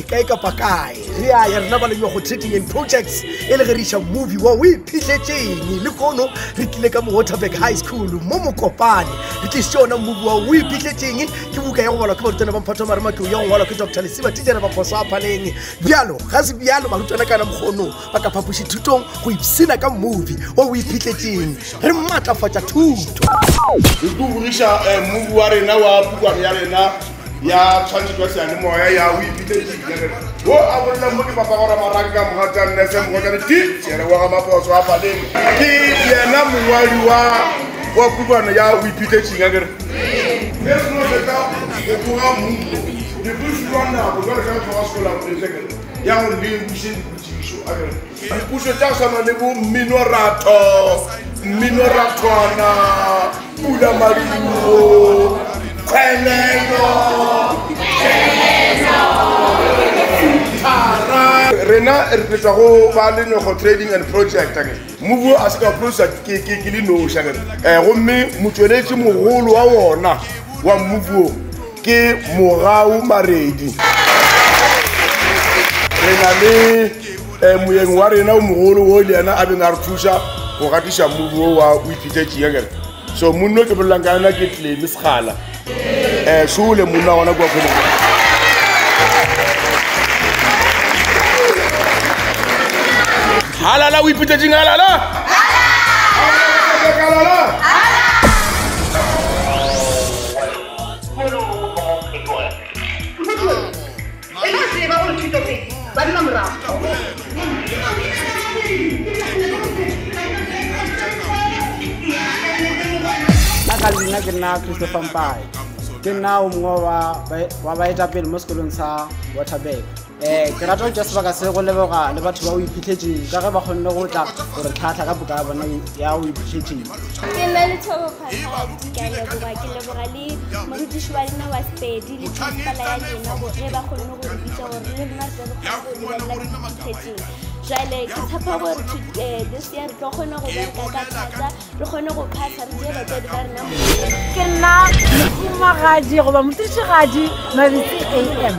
kae kapa kae re ya rena ba le go trading and projects e le ge re isha movie wa we phitletseng le kono re tlile ka mo Waterberg High School mo Mokopane re tlisona movie wa we phitletseng ke buka ya go bola ke borutana ba mphatho mare matlo ya go bola ke Dr. Lesiba tijana ba phoso a phaleng bjalo ga se bjalo barutwana kana mkgono ba ka phapushi thutong go ipsina ka movie wa we phitletseng re matlafatsa thuto re go burisha movie wa rena wa bukwana ya rena ya tshwantse twa sane moya ya we phitletseng wo a bolla mo ke papa gore maraka mo ga nne se mo ga di tsere wa ga maphoso a phaleng ke yena mongwadi wa bukwana ya we phitletseng akere es no se ka ke tloga movie de plus rwanda go ga ka go skola preseke ya go le bushi butshiso akere di puso tsa sana le bo minoratwana pula mariwo kwenelo rena re tla go ba le no trading and project akere movie a se ka project ke le no shakere go mme motsweletsi mogolo wa wona wa movie ke Morao Maredi rena le moyeng wa rena o mogolo o le yana a beng a re thusa go gatisha movie wa we phitletseng akere so munno ke bolang ka nna ke tle le segala shule munna ona kwa khona halala we phitletseng halala Nna ke nna Christopher Mpai ke nna o mongwe wa baetapele mo sekolong sa Waterberg ke rata go just baka se go leboga le batho ba o iphitlhetseng ka ge ba kgonne go tla gore tlhatlha ka buka ya bona ya o iphitlhetseng ke nna le thobo ke leboga le morutiši wa lena wa Sepedi le principala ya lena ge ba kgonne go re bitsa gore le nna re iphitlhetseng jale ke tshepa gore this year re tlo kgona go bereka ka thata re kgone go phasa re die batswadi ba rena ke nna mofumagadi goba motišigadi Mabitsi AM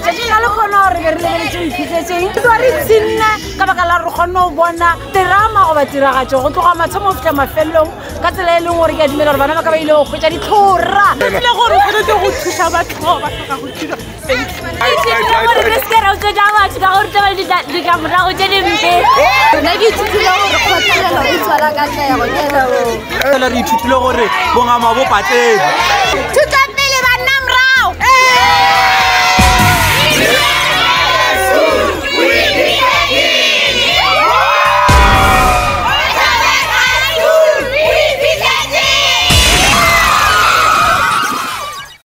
tšatšina le kgona gore ke re lebeletse o iphitlhetseng ke re tshenne ka baka la re kgone go bona terama goba tiragatšo go tloga mathomo go fitlha mafelelong ka tsela e leng gore ke a dumela gore bana ba ka ba ile go kgwetša ditlhora le gore o kgonetse go thuša batho ba ba tlhoka go thuša gore re se ra utswetša batho ka gore taba ditlamorago tše dimpe nna ke ithutile gore kgothalela o tswala ka tlego re ithutile gore bongama bo patledi